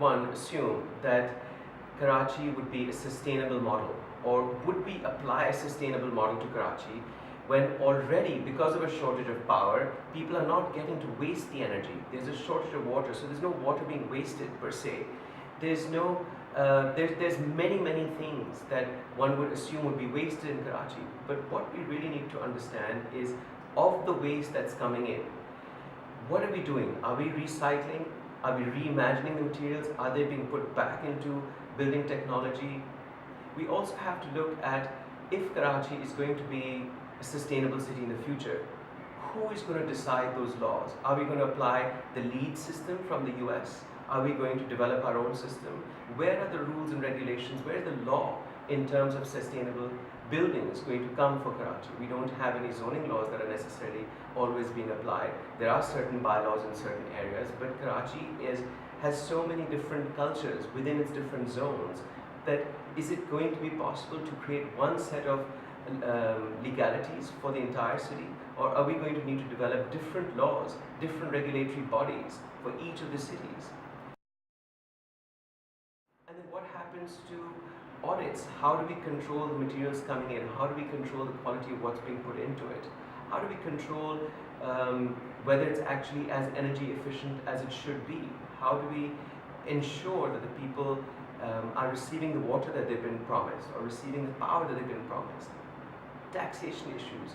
one assume that Karachi would be a sustainable model, or would we apply a sustainable model to Karachi when already, because of a shortage of power, people are not getting to waste the energy? There's a shortage of water, so there's no water being wasted per se. There's no, there's many things that one would assume would be wasted in Karachi. But what we really need to understand is, of the waste that's coming in, what are we doing? Are we recycling? Are we reimagining the materials? Are they being put back into building technology? We also have to look at, if Karachi is going to be a sustainable city in the future, who is going to decide those laws? Are we going to apply the LEED system from the US? Are we going to develop our own system? Where are the rules and regulations? Where is the law in terms of sustainable buildings going to come for Karachi? We don't have any zoning laws that are necessarily always being applied. There are certain bylaws in certain areas, but Karachi has so many different cultures within its different zones that, is it going to be possible to create one set of legalities for the entire city, or are we going to need to develop different laws, different regulatory bodies for each of the cities? And then what happens to audits? How do we control the materials coming in? How do we control the quality of what's being put into it? How do we control whether it's actually as energy efficient as it should be? How do we ensure that the people are receiving the water that they've been promised, or receiving the power that they've been promised? Taxation issues.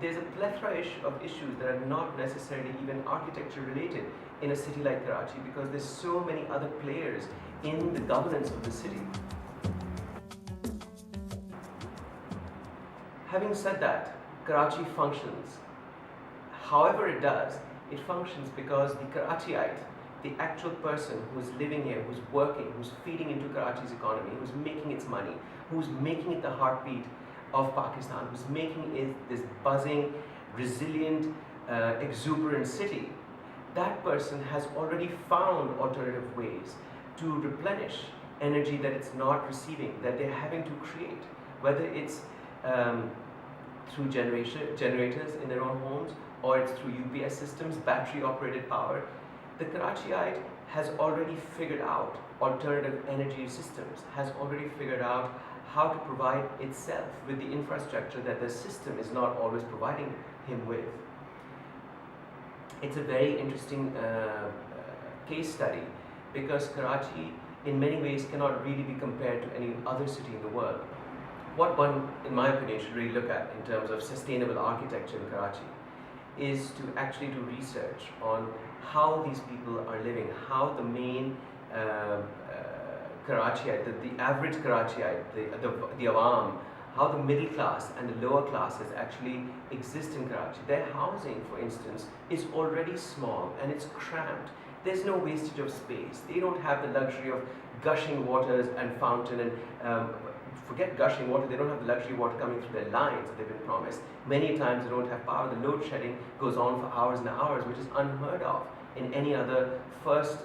There's a plethora of issues that are not necessarily even architecture related in a city like Karachi, because there's so many other players in the governance of the city. Having said that, Karachi functions. However it does, it functions because the Karachiite, the actual person who's living here, who's working, who's feeding into Karachi's economy, who's making its money, who's making it the heartbeat of Pakistan, who's making it this buzzing, resilient, exuberant city, that person has already found alternative ways to replenish energy that it's not receiving, that they're having to create, whether it's through generators in their own homes, or it's through UPS systems, battery operated power. The Karachiite has already figured out alternative energy systems, has already figured out how to provide itself with the infrastructure that the system is not always providing him with. It's a very interesting case study, because Karachi in many ways cannot really be compared to any other city in the world. What one, in my opinion, should really look at in terms of sustainable architecture in Karachi is to actually do research on how these people are living, how the main Karachiite, the average Karachiite, the Awam, how the middle class and the lower classes actually exist in Karachi. Their housing, for instance, is already small and it's cramped. There's no wastage of space. They don't have the luxury of gushing waters and fountain, and forget gushing water, they don't have the luxury of water coming through their lines that they've been promised. Many times they don't have power. The load shedding goes on for hours and hours, which is unheard of in any other first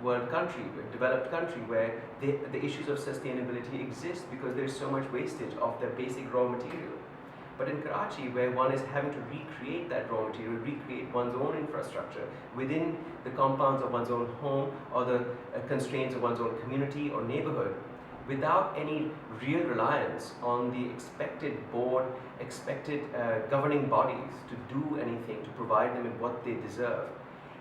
world country, developed country, where the issues of sustainability exist because there's so much wastage of their basic raw material. But in Karachi, where one is having to recreate that raw material, recreate one's own infrastructure within the compounds of one's own home, or the constraints of one's own community or neighborhood, without any real reliance on the expected board, expected governing bodies to do anything to provide them with what they deserve,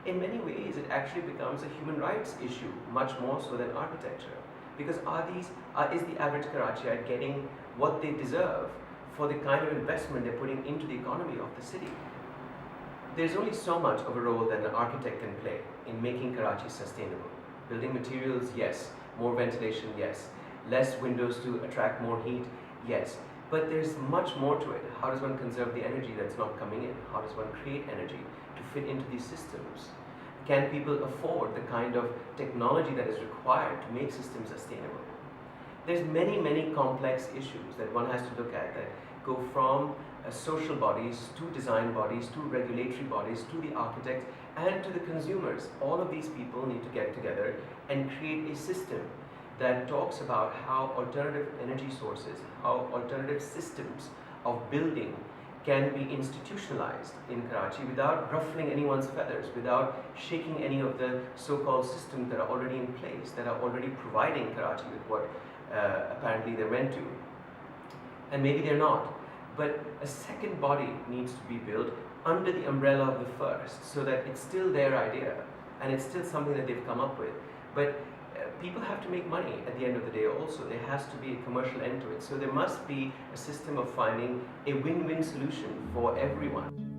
in many ways it actually becomes a human rights issue, much more so than architecture. Because is the average Karachiite getting what they deserve for the kind of investment they're putting into the economy of the city? There's only so much of a role that an architect can play in making Karachi sustainable. Building materials, yes. More ventilation, yes. Less windows to attract more heat, yes. But there's much more to it. How does one conserve the energy that's not coming in? How does one create energy to fit into these systems? Can people afford the kind of technology that is required to make systems sustainable? There's many complex issues that one has to look at that go from social bodies to design bodies to regulatory bodies to the architects and to the consumers. All of these people need to get together and create a system that talks about how alternative energy sources, how alternative systems of building can be institutionalized in Karachi without ruffling anyone's feathers, without shaking any of the so-called systems that are already in place, that are already providing Karachi with what apparently they're meant to. And maybe they're not. But a second body needs to be built under the umbrella of the first, so that it's still their idea and it's still something that they've come up with. But people have to make money at the end of the day also. There has to be a commercial end to it. So there must be a system of finding a win-win solution for everyone.